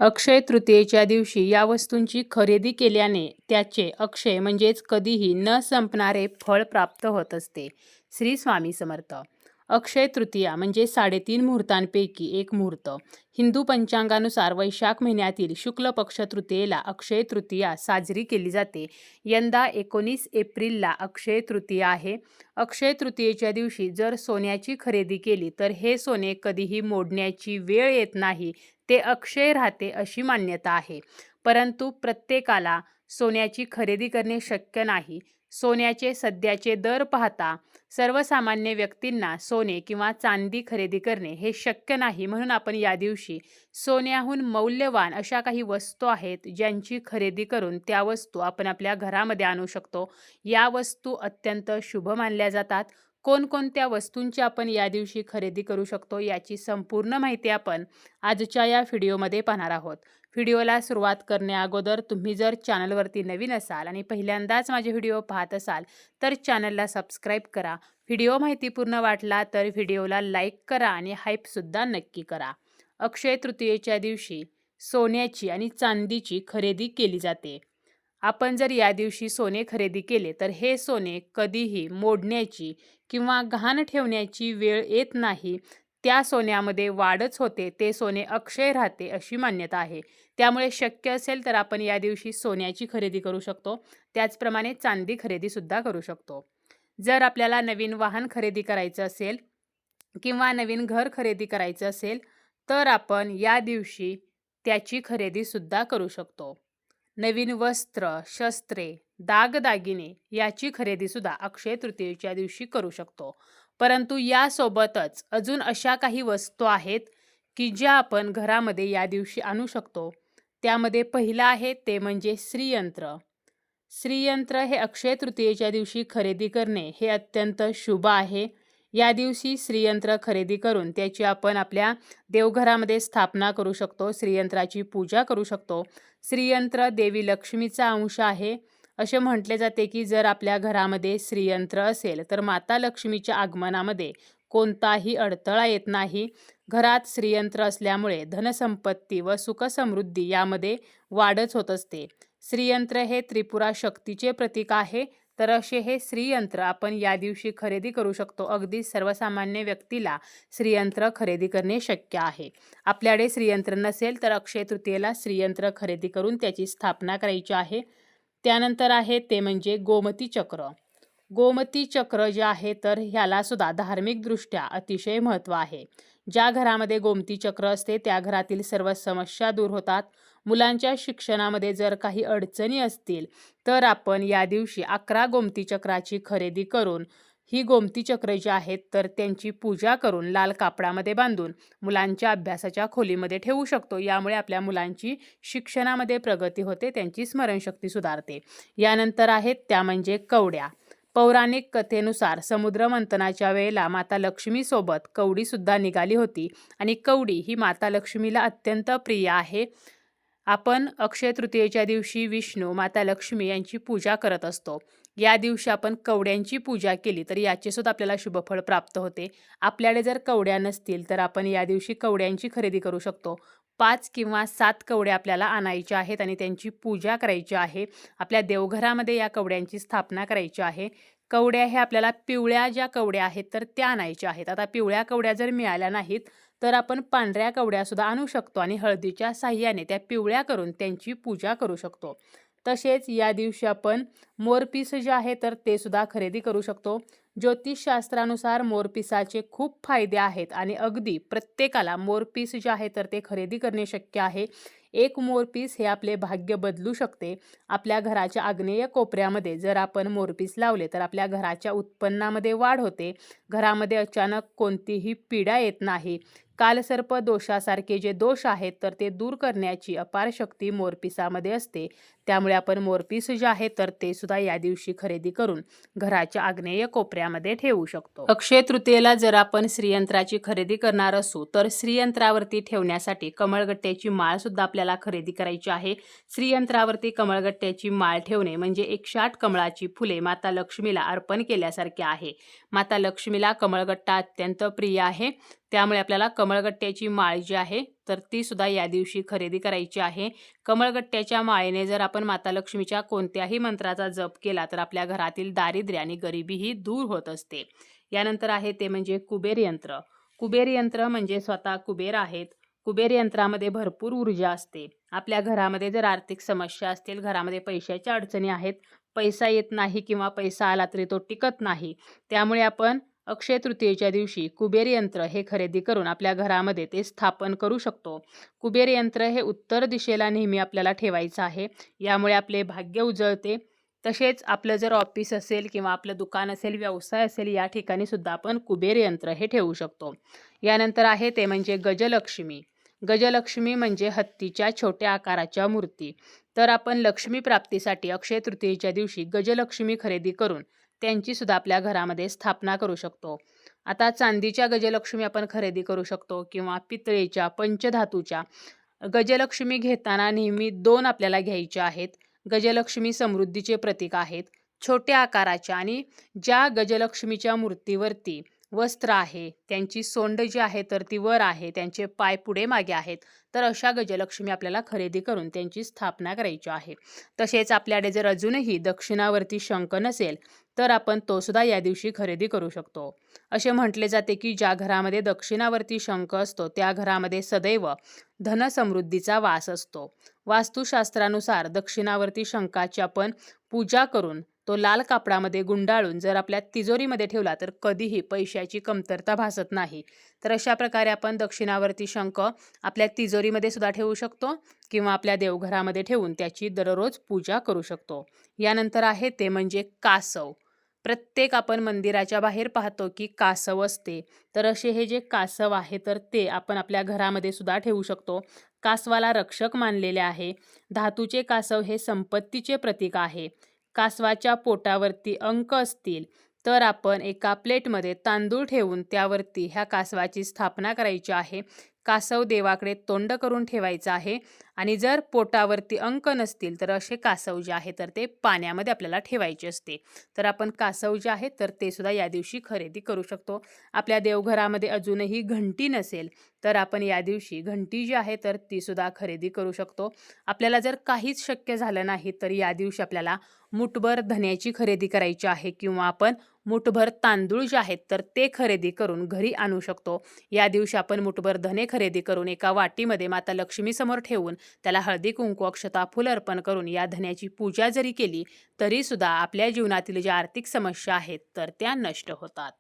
अक्षय तृतीयेच्या दिवशी या वस्तूंची खरेदी केल्याने त्याचे अक्षय म्हणजेच कधीही न संपणारे फळ प्राप्त होत असते. श्री स्वामी समर्थ. अक्षय तृतीया म्हणजे 3.5 मुहूर्तांपैकी एक मुहूर्त. हिंदू पंचांगानुसार वैशाख महिन्यातील शुक्ल पक्ष तृतीयेला अक्षय तृतीया साजरी केली जाते. यंदा 19 एप्रिलला अक्षय तृतीया आहे. अक्षय तृतीयेच्या दिवशी जर सोन्याची खरेदी केली तर हे सोने कधीही मोडण्याची वेळ येत नाही, ते अक्षय राहते अशी मान्यता आहे. परंतु प्रत्येकाला सोन्याची खरेदी करणे शक्य नाही. सोन्याचे सध्याचे दर पाहता सर्वसामान्य व्यक्तींना सोने किंवा चांदी खरेदी करणे हे शक्य नाही. म्हणून आपण या दिवशी सोन्याहून मौल्यवान अशा काही वस्तू आहेत ज्यांची खरेदी करून त्या वस्तू आपण आपल्या घरामध्ये आणू शकतो. या वस्तू अत्यंत शुभ मानल्या जातात. कोणकोणत्या वस्तूंची आपण या दिवशी खरेदी करू शकतो याची संपूर्ण माहिती आपण आजच्या या व्हिडिओमध्ये पाहणार आहोत. व्हिडिओला सुरुवात करण्याअगोदर तुम्ही जर चॅनलवरती नवीन असाल आणि पहिल्यांदाच माझे व्हिडिओ पाहत असाल तर चॅनलला सबस्क्राईब करा. व्हिडिओ माहितीपूर्ण वाटला तर व्हिडिओला लाईक करा आणि हाईपसुद्धा नक्की करा. अक्षय तृतीयेच्या दिवशी सोन्याची आणि चांदीची खरेदी केली जाते. आपण जर या दिवशी सोने खरेदी केले तर हे सोने कधीही मोडण्याची किंवा गहाण ठेवण्याची वेळ येत नाही. त्या सोन्यामध्ये वाढच होते, ते सोने अक्षय राहते अशी मान्यता आहे. त्यामुळे शक्य असेल तर आपण या दिवशी सोन्याची खरेदी करू शकतो. त्याचप्रमाणे चांदी खरेदीसुद्धा करू शकतो. जर आपल्याला नवीन वाहन खरेदी करायचं असेल किंवा नवीन घर खरेदी करायचं असेल तर आपण या दिवशी त्याची खरेदीसुद्धा करू शकतो. नवीन वस्त्र, शस्त्रे, दागदागिने याची खरेदीसुद्धा अक्षय तृतीयेच्या दिवशी करू शकतो. परंतु यासोबतच अजून अशा काही वस्तू आहेत की ज्या आपण घरामध्ये या दिवशी आणू शकतो. त्यामध्ये पहिलं आहे ते म्हणजे श्रीयंत्र. श्रीयंत्र हे अक्षय तृतीयेच्या दिवशी खरेदी करणे हे अत्यंत शुभ आहे. या दिवशी श्रीयंत्र खरेदी करून त्याची आपण आपल्या देवघरामध्ये स्थापना करू शकतो. श्रीयंत्राची पूजा करू शकतो. श्रीयंत्र देवी लक्ष्मीचा अंश आहे. असे म्हटले जाते की जर आपल्या घरामध्ये श्रीयंत्र असेल तर माता लक्ष्मीच्या आगमनामध्ये कोणताही अडथळा येत नाही. घरात श्रीयंत्र असल्यामुळे धनसंपत्ती व सुखसमृद्धी यामध्ये वाढच होत असते. श्रीयंत्र हे त्रिपुरा शक्तीचे प्रतीक आहे. तर असे हे श्रीयंत्र आपण या दिवशी खरेदी करू शकतो. अगदी सर्वसामान्य व्यक्तीला श्रीयंत्र खरेदी करणे शक्य आहे. आपल्याकडे श्रीयंत्र नसेल तर अक्षय तृतीयेला श्रीयंत्र खरेदी करून त्याची स्थापना करायची आहे. त्यानंतर आहे ते म्हणजे गोमती चक्र. गोमती चक्र जे आहे तर ह्याला सुद्धा धार्मिकदृष्ट्या अतिशय महत्त्व आहे. ज्या घरामध्ये गोमती चक्र असते त्या घरातील सर्व समस्या दूर होतात. मुलांच्या शिक्षणामध्ये जर काही अडचणी असतील तर आपण या दिवशी 11 गोमती चक्राची खरेदी करून ही गोमती चक्र जी आहेत तर त्यांची पूजा करून लाल कापडामध्ये बांधून मुलांच्या अभ्यासाच्या खोलीमध्ये ठेवू शकतो. यामुळे आपल्या मुलांची शिक्षणामध्ये प्रगती होते, त्यांची स्मरणशक्ती सुधारते. यानंतर आहेत त्या म्हणजे कवड्या. पौराणिक कथेनुसार समुद्र मंथनाच्या वेळेला माता लक्ष्मीसोबत कवडीसुद्धा निघाली होती आणि कवडी ही माता लक्ष्मीला अत्यंत प्रिय आहे. आपण अक्षय तृतीयेच्या दिवशी विष्णू, माता लक्ष्मी यांची पूजा करत असतो. या दिवशी आपण कवड्यांची पूजा केली तर याचे सुद्धा आपल्याला शुभफळ प्राप्त होते. आपल्याकडे जर कवड्या नसतील तर आपण या दिवशी कवड्यांची खरेदी करू शकतो. 5 किंवा 7 कवड्या आपल्याला आणायच्या आहेत आणि त्यांची पूजा करायची आहे. आपल्या देवघरामध्ये या कवड्यांची स्थापना करायची आहे. कवड्या हे आपल्याला पिवळ्या ज्या कवड्या आहेत तर त्या आणायच्या आहेत. आता पिवळ्या कवड्या जर मिळाल्या नाहीत तर आपण पांढऱ्या कवड्यासुद्धा आणू शकतो आणि हळदीच्या साह्याने त्या पिवळ्या करून त्यांची पूजा करू शकतो. तसेच या दिवशी आपण मोरपीस जे आहे तर ते सुद्धा खरेदी करू शकतो. ज्योतिषशास्त्रानुसार मोरपिसाचे खूप फायदे आहेत आणि अगदी प्रत्येकाला मोरपीस जे आहे तर ते खरेदी करणे शक्य आहे. एक मोरपीस हे आपले भाग्य बदलू शकते. आपल्या घराच्या आग्नेय कोपऱ्यामध्ये जर आपण मोरपीस लावले तर आपल्या घराच्या उत्पन्नामध्ये वाढ होते. घरामध्ये अचानक कोणतीही पीडा येत नाही. कालसर्प दोषासारखे जे दोष आहेत तर ते दूर करण्याची अपार शक्ती मोरपिसामध्ये असते. त्यामुळे आपण मोरपीस जे आहे तर ते सुद्धा या दिवशी खरेदी करून घराच्या आग्नेय कोपऱ्यामध्ये ठेवू शकतो. अक्षय तृतीयेला जर आपण श्रीयंत्राची खरेदी करणार असू तर श्रीयंत्रावरती ठेवण्यासाठी कमळगट्ट्याची माळ सुद्धा आपल्या आपल्याला खरेदी करायची आहे. श्रीयंत्रावरती कमळगट्ट्याची माळ ठेवणे म्हणजे 108 कमळाची फुले माता लक्ष्मीला अर्पण केल्यासारखे आहे. माता लक्ष्मीला कमळगट्टा अत्यंत प्रिय आहे. त्यामुळे आपल्याला कमळगट्ट्याची माळ जी आहे तर ती सुद्धा या दिवशी खरेदी करायची आहे. कमळगट्ट्याच्या माळेने जर आपण माता लक्ष्मीच्या कोणत्याही मंत्राचा जप केला तर आपल्या घरातील दारिद्र्य आणि गरिबीही दूर होत असते. यानंतर आहे ते म्हणजे कुबेर यंत्र. कुबेर यंत्र म्हणजे स्वतः कुबेर आहेत. कुबेर यंत्रामध्ये भरपूर ऊर्जा असते. आपल्या घरामध्ये जर आर्थिक समस्या असतील, घरामध्ये पैशाच्या अडचणी आहेत, पैसा येत नाही किंवा पैसा आला तरी तो टिकत नाही, त्यामुळे आपण अक्षय तृतीयेच्या दिवशी कुबेर यंत्र हे खरेदी करून आपल्या घरामध्ये ते स्थापन करू शकतो. कुबेर यंत्र हे उत्तर दिशेला नेहमी आपल्याला ठेवायचं आहे. यामुळे आपले भाग्य उजळते. तसेच आपलं जर ऑफिस असेल किंवा आपलं दुकान असेल, व्यवसाय असेल, या ठिकाणी सुद्धा आपण कुबेर यंत्र हे ठेवू शकतो. यानंतर आहे ते म्हणजे गजलक्ष्मी. गजलक्ष्मी म्हणजे हत्तीच्या छोट्या आकाराच्या मूर्ती. तर आपण लक्ष्मी प्राप्तीसाठी अक्षय तृतीयेच्या दिवशी गजलक्ष्मी खरेदी करून त्यांची सुद्धा आपल्या घरामध्ये स्थापना करू शकतो. आता चांदीच्या गजलक्ष्मी आपण खरेदी करू शकतो किंवा पितळेच्या, पंचधातूच्या. गजलक्ष्मी घेताना नेहमी 2 आपल्याला घ्यायच्या आहेत. गजलक्ष्मी समृद्धीचे प्रतीक आहेत. छोट्या आकाराच्या आणि ज्या गजलक्ष्मीच्या मूर्तीवरती वस्त्र आहे, त्यांची सोंड जी आहे तर ती वर आहे, त्यांचे पाय पुढे मागे आहेत, तर अशा गजलक्ष्मी आपल्याला खरेदी करून त्यांची स्थापना करायची आहे. तसेच आपल्याकडे जर अजूनही दक्षिणावर्ती शंख नसेल तर आपण तो सुद्धा या दिवशी खरेदी करू शकतो. असे म्हटले जाते की ज्या घरामध्ये दक्षिणावर्ती शंख असतो त्या घरामध्ये सदैव धनसमृद्धीचा वास असतो. वास्तुशास्त्रानुसार दक्षिणावर्ती शंखाची आपण पूजा करून तो लाल कापडामध्ये गुंडाळून जर आपल्या तिजोरीमध्ये ठेवला तर कधीही पैशाची कमतरता भासत नाही. तर अशा प्रकारे आपण दक्षिणावर्ती शंख आपल्या तिजोरीमध्ये सुद्धा ठेवू शकतो किंवा आपल्या देवघरामध्ये ठेवून त्याची दररोज पूजा करू शकतो. यानंतर आहे ते म्हणजे कासव. प्रत्येक आपण मंदिराच्या बाहेर पाहतो की कासव असते. तर असे हे जे कासव आहे तर ते आपण आपल्या घरामध्ये सुद्धा ठेवू शकतो. कासवाला रक्षक मानलेले आहे. धातूचे कासव हे संपत्तीचे प्रतीक आहे. कासवाच्या पोटावरती अंक असतील तर आपण एका प्लेटमध्ये तांदूळ ठेवून त्यावरती ह्या कासवाची स्थापना करायची आहे. कासव देवाकडे तोंड करून ठेवायचं आहे आणि जर पोटावरती अंक नसतील तर असे कासव जे आहे तर ते पाण्यामध्ये आपल्याला ठेवायचे असते. तर आपण कासव जे आहे तर ते सुद्धा या दिवशी खरेदी करू शकतो. आपल्या देवघरामध्ये अजूनही घंटी नसेल तर आपण या दिवशी घंटी जी आहे तर ती सुद्धा खरेदी करू शकतो. आपल्याला जर काहीच शक्य झालं नाही तर या दिवशी आपल्याला मुठभर धन्याची खरेदी करायची आहे किंवा आपण मुठभर तांदूळ जे आहेत तर ते खरेदी करून घरी आणू शकतो. या दिवशी आपण मुठभर धने खरेदी करून एका वाटीमध्ये माता लक्ष्मीसमोर ठेवून त्याला हळदी कुंकू अक्षता फुल अर्पण करून या धन्याची पूजा जरी केली तरी सुद्धा आपल्या जीवनातील ज्या आर्थिक समस्या आहेत तर त्या नष्ट होतात.